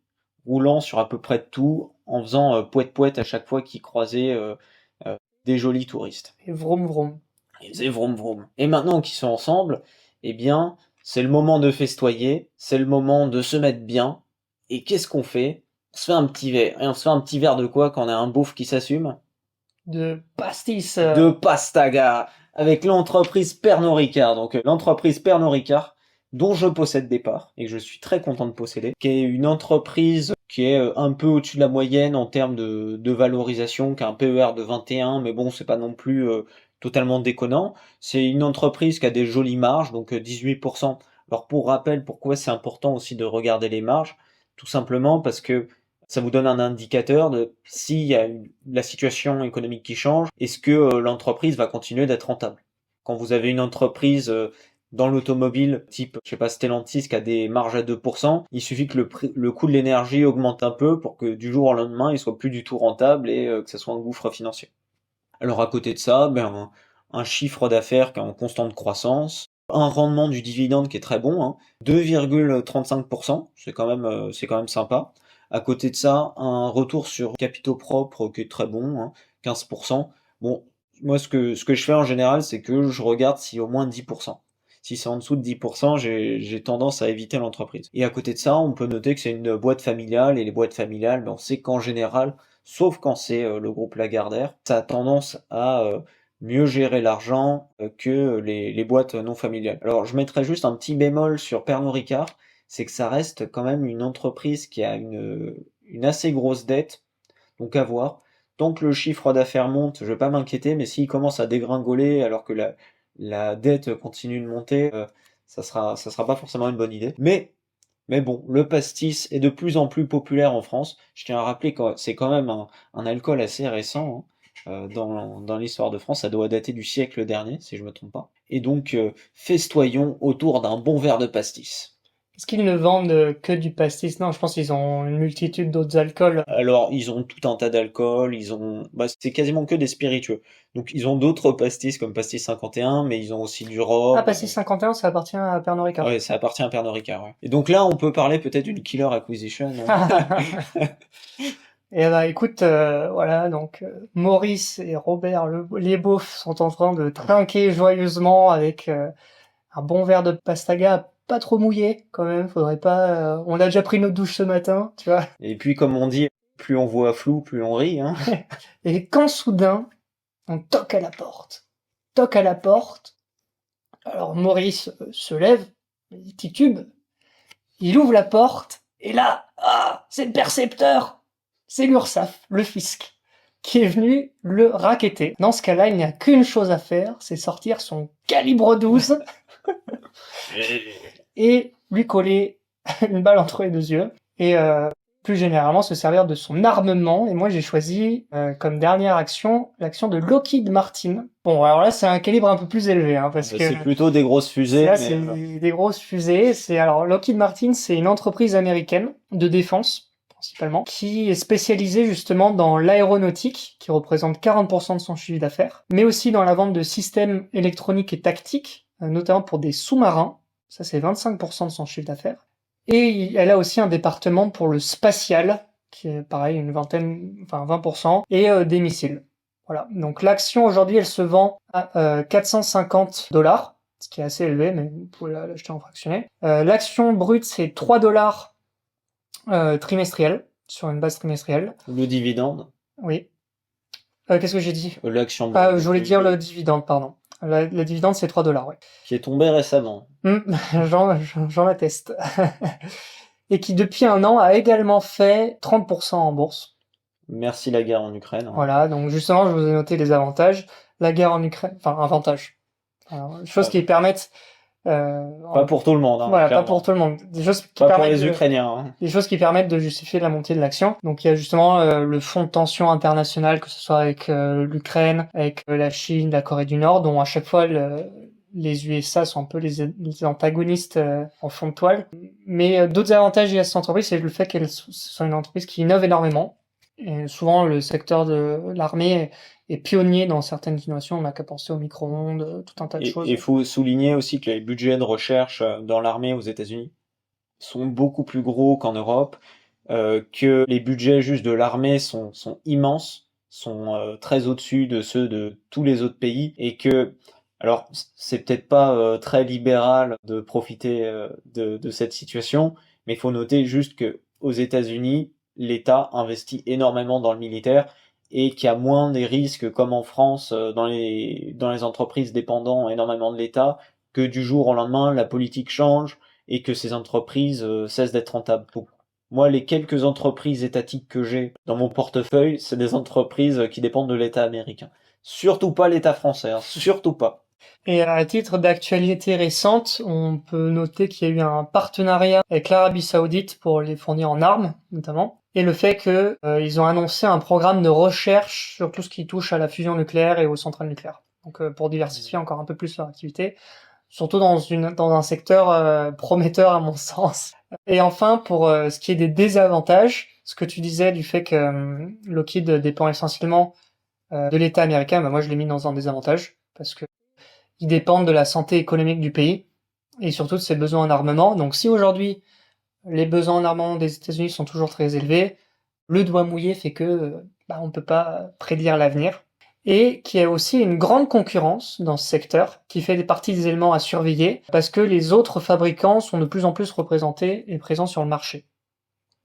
roulant sur à peu près tout, en faisant poète-poète à chaque fois qu'il croisait des jolis touristes. Et vroom vroom. Ils faisaient vroom vroom. Et maintenant qu'ils sont ensemble, eh bien, c'est le moment de festoyer, c'est le moment de se mettre bien. Et qu'est-ce qu'on fait? On se fait un petit verre. Et on se fait un petit verre de quoi quand on a un beauf qui s'assume? De pastis. De Pastaga, avec l'entreprise Pernod Ricard. Donc l'entreprise Pernod Ricard, dont je possède des parts, et que je suis très content de posséder, qui est une entreprise qui est un peu au-dessus de la moyenne en termes de valorisation, qui a un PER de 21, mais bon, c'est pas non plus totalement déconnant. C'est une entreprise qui a des jolies marges, donc 18%. Alors pour rappel, pourquoi c'est important aussi de regarder les marges? Tout simplement parce que ça vous donne un indicateur de s'il y a la situation économique qui change, est-ce que l'entreprise va continuer d'être rentable. Quand vous avez une entreprise dans l'automobile, type, je sais pas, Stellantis, qui a des marges à 2%, il suffit que le coût de l'énergie augmente un peu pour que du jour au lendemain, il soit plus du tout rentable et que ça soit un gouffre financier. Alors à côté de ça, un chiffre d'affaires qui est en constante croissance, un rendement du dividende qui est très bon, hein, 2,35%, c'est quand même sympa. À côté de ça, un retour sur capitaux propres qui est très bon, hein, 15%. Bon, moi ce que je fais en général, c'est que je regarde si au moins 10%. Si c'est en dessous de 10%, j'ai tendance à éviter l'entreprise. Et à côté de ça, on peut noter que c'est une boîte familiale, et les boîtes familiales, on sait qu'en général, sauf quand c'est le groupe Lagardère, ça a tendance à mieux gérer l'argent que les boîtes non familiales. Alors je mettrais juste un petit bémol sur Pernod Ricard, c'est que ça reste quand même une entreprise qui a une assez grosse dette, donc à voir. Tant que le chiffre d'affaires monte, je vais pas m'inquiéter, mais s'il commence à dégringoler alors que la dette continue de monter, ça sera pas forcément une bonne idée. Mais bon, le pastis est de plus en plus populaire en France. Je tiens à rappeler que c'est quand même un alcool assez récent, hein. dans l'histoire de France. Ça doit dater du siècle dernier, si je me trompe pas. Et donc, festoyons autour d'un bon verre de pastis. Est-ce qu'ils ne vendent que du pastis? Non, je pense qu'ils ont une multitude d'autres alcools. Alors, ils ont tout un tas d'alcool, c'est quasiment que des spiritueux. Donc, ils ont d'autres pastis comme Pastis 51, mais ils ont aussi du rhum. Ah, pastis 51, ça appartient à Pernod Ricard. Ouais, ça appartient à Pernod Ricard, ouais. Et donc là, on peut parler peut-être d'une killer acquisition. Et bah écoute, voilà, donc Maurice et Robert, les beaufs, sont en train de trinquer joyeusement avec un bon verre de pastaga, pas trop mouillé quand même, faudrait pas... on a déjà pris notre douche ce matin, tu vois. Et puis, comme on dit, plus on voit flou, plus on rit, hein. Et quand soudain, on toque à la porte. Toque à la porte. Alors Maurice se lève, il titube, il ouvre la porte, et là, c'est le percepteur! C'est l'URSSAF, le fisc, qui est venu le racketter. Dans ce cas-là, il n'y a qu'une chose à faire, c'est sortir son calibre 12 et lui coller une balle entre les deux yeux. Et plus généralement, se servir de son armement. Et moi, j'ai choisi comme dernière action l'action de Lockheed Martin. Bon, alors là, c'est un calibre un peu plus élevé, hein, parce que C'est plutôt des grosses fusées. là, c'est des grosses fusées. Alors Lockheed Martin, c'est une entreprise américaine de défense principalement, qui est spécialisée justement dans l'aéronautique, qui représente 40% de son chiffre d'affaires, mais aussi dans la vente de systèmes électroniques et tactiques, notamment pour des sous-marins. Ça, c'est 25% de son chiffre d'affaires. Et elle a aussi un département pour le spatial, qui est pareil, 20%, et des missiles. Voilà. Donc l'action aujourd'hui, elle se vend à 450$, ce qui est assez élevé, mais vous pouvez l'acheter en fractionné. L'action brute, c'est $3 trimestriel, sur une base trimestrielle. Le dividende. Oui. Qu'est-ce que j'ai dit? L'action. Je voulais dire le dividende, pardon. Le dividende, c'est $3, ouais. Qui est tombé récemment. J'en atteste. Et qui, depuis un an, a également fait 30% en bourse. Merci la guerre en Ukraine. Hein. Voilà, donc justement, je vous ai noté les avantages. La guerre en Ukraine, enfin, avantages. Choses qui permettent pas pour tout le monde. Hein, voilà, clairement. pas pour tout le monde. Des choses qui pas pour permettent les Ukrainiens. Hein. Des choses qui permettent de justifier la montée de l'action. Donc il y a justement le fond de tension international, que ce soit avec l'Ukraine, avec la Chine, la Corée du Nord, dont à chaque fois les USA sont un peu les antagonistes en fond de toile. Mais d'autres avantages à cette entreprise, c'est le fait qu'elle soit une entreprise qui innove énormément. Et souvent, le secteur de l'armée est pionnier dans certaines innovations. On n'a qu'à penser au micro-ondes, tout un tas de choses. Et il faut souligner aussi que les budgets de recherche dans l'armée aux États-Unis sont beaucoup plus gros qu'en Europe, que les budgets juste de l'armée sont immenses, sont très au-dessus de ceux de tous les autres pays, et que, alors c'est peut-être pas très libéral de profiter de cette situation, mais il faut noter juste que aux États-Unis, l'État investit énormément dans le militaire et qu'il y a moins des risques comme en France dans les entreprises dépendant énormément de l'État, que du jour au lendemain la politique change et que ces entreprises cessent d'être rentables. Donc, moi, les quelques entreprises étatiques que j'ai dans mon portefeuille, c'est des entreprises qui dépendent de l'État américain. Surtout pas l'État français, hein, surtout pas. Et à titre d'actualité récente, on peut noter qu'il y a eu un partenariat avec l'Arabie Saoudite pour les fournir en armes, notamment, et le fait que ils ont annoncé un programme de recherche sur tout ce qui touche à la fusion nucléaire et aux centrales nucléaires. Donc pour diversifier encore un peu plus leur activité, surtout dans un secteur prometteur à mon sens. Et enfin, pour ce qui est des désavantages, ce que tu disais du fait que Lockheed dépend essentiellement de l'État américain, bah moi je l'ai mis dans un désavantage, parce que ils dépendent de la santé économique du pays et surtout de ses besoins en armement. Donc si aujourd'hui les besoins en armement des États-Unis sont toujours très élevés, le doigt mouillé fait que on peut pas prédire l'avenir. Et qu'il y a aussi une grande concurrence dans ce secteur qui fait partie des éléments à surveiller parce que les autres fabricants sont de plus en plus représentés et présents sur le marché.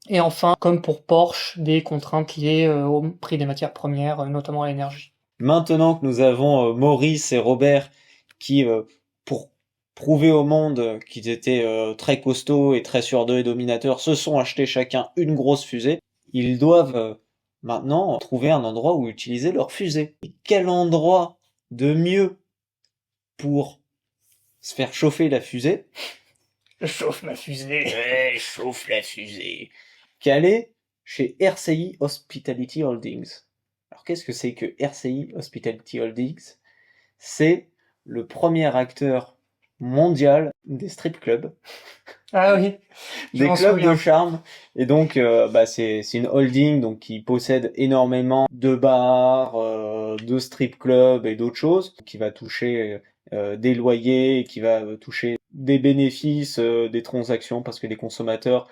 Et enfin, comme pour Porsche, des contraintes liées au prix des matières premières, notamment à l'énergie. Maintenant que nous avons Maurice et Robert qui, pour prouver au monde qu'ils étaient très costauds et très sûrs d'eux et dominateurs, se sont achetés chacun une grosse fusée, ils doivent maintenant trouver un endroit où utiliser leur fusée. Et quel endroit de mieux pour se faire chauffer la fusée? Je chauffe ma fusée. Ouais, chauffe la fusée. Qu'aller chez RCI Hospitality Holdings. Alors qu'est-ce que c'est que RCI Hospitality Holdings? C'est le premier acteur mondial des strip clubs, Ah oui, je des m'en clubs de souviens. charme. Et donc, c'est une holding donc qui possède énormément de bars, de strip clubs et d'autres choses, qui va toucher des loyers, qui va toucher des bénéfices, des transactions, parce que des consommateurs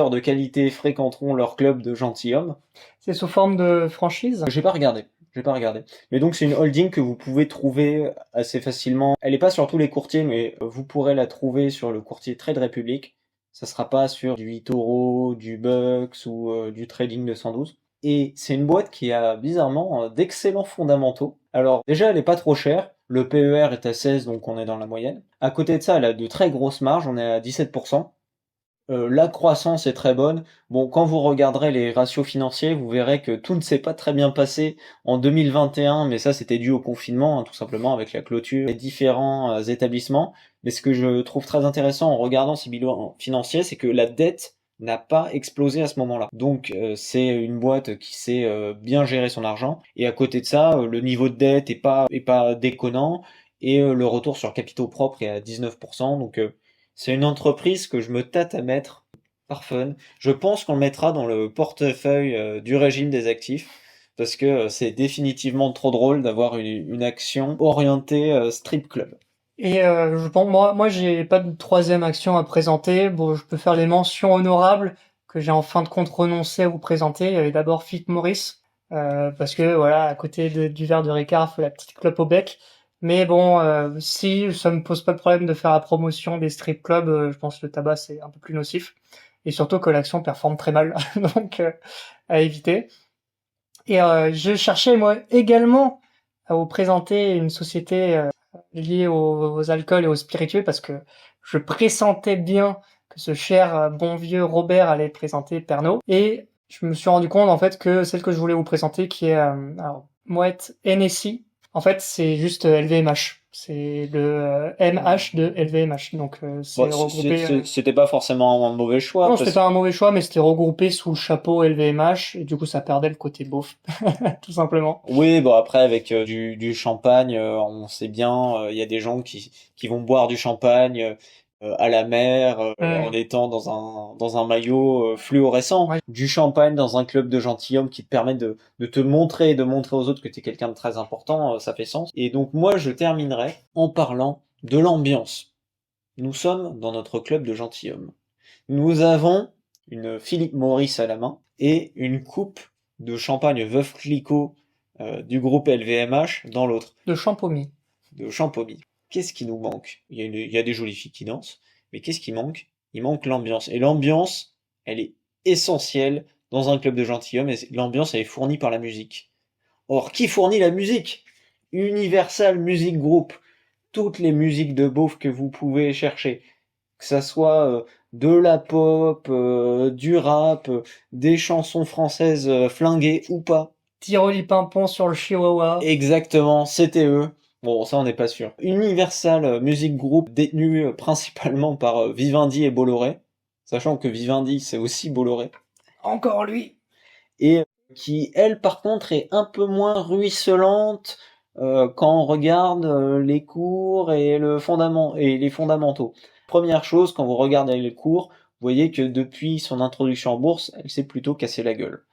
de qualité fréquenteront leur club de gentilshommes. C'est sous forme de franchise? J'ai pas regardé. J'ai pas regardé. Mais donc c'est une holding que vous pouvez trouver assez facilement. Elle est pas sur tous les courtiers, mais vous pourrez la trouver sur le courtier Trade Republic. Ça sera pas sur du eToro, du Bucks ou du Trading 212. Et c'est une boîte qui a bizarrement d'excellents fondamentaux. Alors déjà elle est pas trop chère. Le PER est à 16, donc on est dans la moyenne. À côté de ça, elle a de très grosses marges, on est à 17%. La croissance est très bonne. Bon, quand vous regarderez les ratios financiers, vous verrez que tout ne s'est pas très bien passé en 2021, mais ça c'était dû au confinement, hein, tout simplement, avec la clôture des différents établissements. Mais ce que je trouve très intéressant en regardant ces bilans financiers, c'est que la dette n'a pas explosé à ce moment-là. Donc c'est une boîte qui sait bien gérer son argent. Et à côté de ça, le niveau de dette est pas déconnant et le retour sur capitaux propres est à 19%. Donc c'est une entreprise que je me tâte à mettre par fun. Je pense qu'on le mettra dans le portefeuille du régime des actifs parce que c'est définitivement trop drôle d'avoir une action orientée strip club. Et je pense, moi, j'ai pas de troisième action à présenter. Bon, je peux faire les mentions honorables que j'ai en fin de compte renoncé à vous présenter. Il y avait d'abord Philip Morris, parce que voilà, à côté du verre de Ricard, il faut la petite clope au bec. Mais bon, si ça me pose pas de problème de faire la promotion des strip clubs, je pense que le tabac c'est un peu plus nocif. Et surtout que l'action performe très mal, donc à éviter. Et je cherchais moi également à vous présenter une société liée aux alcools et aux spiritueux parce que je pressentais bien que ce cher bon vieux Robert allait présenter Pernod. Et je me suis rendu compte en fait que celle que je voulais vous présenter qui est alors, Moët Hennessy, en fait c'est juste LVMH. C'est le MH de LVMH. Donc Bon, c'est regroupé c'était pas forcément un mauvais choix non, c'était parce pas un mauvais choix, mais c'était regroupé sous le chapeau LVMH, et du coup, ça perdait le côté beauf, tout simplement. oui, bon après avec du champagne, on sait bien, il y a des gens qui vont boire du champagne à la mer en Hum, étant dans un maillot fluorescent, ouais. du champagne dans un club de gentilhomme qui te permet de te montrer et de montrer aux autres que tu es quelqu'un de très important, ça fait sens. Et donc moi je terminerai en parlant de l'ambiance. Nous sommes dans notre club de gentilhomme. Nous avons une Philip Morris à la main et une coupe de champagne Veuve Clicquot du groupe LVMH dans l'autre, De Champomy. de Champomy. Qu'est-ce qui nous manque? Il y a des jolies filles qui dansent, mais qu'est-ce qui manque? Il manque l'ambiance. Et l'ambiance, elle est essentielle dans un club de gentilshommes, et l'ambiance, elle est fournie par la musique. Or, qui fournit la musique? Universal Music Group. Toutes les musiques de beauf que vous pouvez chercher, que ça soit de la pop, du rap, des chansons françaises flinguées ou pas. Tiroli Pimpon sur le Chihuahua. Exactement, c'était eux. Bon, ça on n'est pas sûr. Universal Music Group détenu principalement par Vivendi et Bolloré, sachant que Vivendi c'est aussi Bolloré, Encore lui. et qui elle par contre est un peu moins ruisselante quand on regarde les cours et les fondamentaux. Première chose, quand vous regardez les cours, vous voyez que depuis son introduction en bourse, elle s'est plutôt cassé la gueule.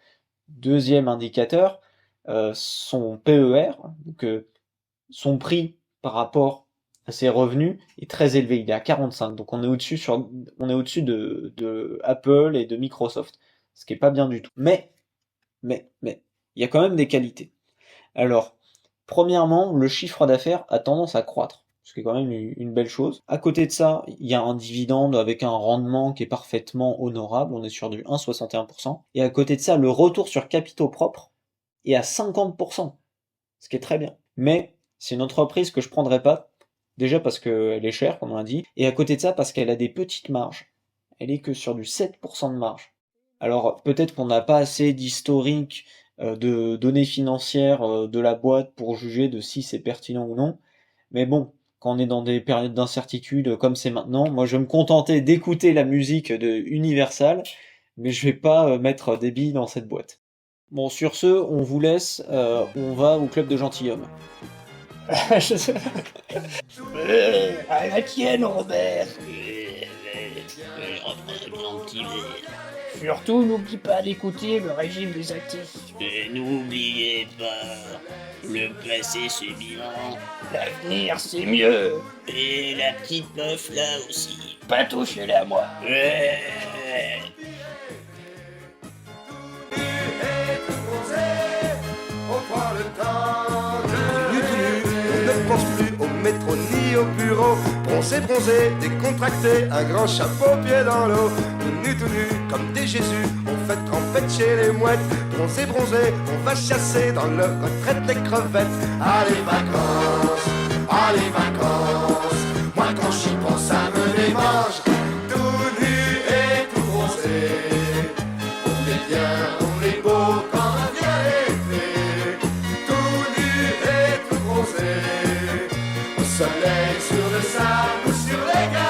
Deuxième indicateur, son PER, donc son prix par rapport à ses revenus est très élevé. Il est à 45, donc on est au-dessus de Apple et de Microsoft, ce qui est pas bien du tout. Mais, il y a quand même des qualités. Alors, premièrement, le chiffre d'affaires a tendance à croître, ce qui est quand même une belle chose. À côté de ça, il y a un dividende avec un rendement qui est parfaitement honorable, on est sur du 1,61%. Et à côté de ça, le retour sur capitaux propres est à 50%, ce qui est très bien. Mais c'est une entreprise que je prendrais pas, déjà parce qu'elle est chère, comme on l'a dit, et à côté de ça, parce qu'elle a des petites marges. Elle est que sur du 7% de marge. Alors peut-être qu'on n'a pas assez d'historique de données financières de la boîte pour juger de si c'est pertinent ou non. Mais bon, quand on est dans des périodes d'incertitude comme c'est maintenant, moi je vais me contenter d'écouter la musique de Universal, mais je vais pas mettre des billes dans cette boîte. Bon, sur ce, on vous laisse, on va au club de gentilshommes. Je sais- À la tienne, Robert. Surtout, n'oublie pas d'écouter le régime des actifs. N'oubliez pas, le passé c'est bien, L'avenir, c'est mieux. et la petite meuf là aussi. Pas toucher-la, moi. Ouais. On prend le temps de on ne pense plus au métro ni au bureau. Bronzé, bronzé, décontracté, un grand chapeau pied dans l'eau. Tout nu, comme des Jésus, on fait trempette chez les mouettes. Bronzé, bronzé, on va chasser dans leur retraite les crevettes. Allez vacances, allez vacances. Moi quand j'y pense, ça me démange. Tout nu et tout bronzé, on est bien, on est beau quand vient l'été. Tout nu et tout bronzé, au soleil, sur le sable ou sur les gars.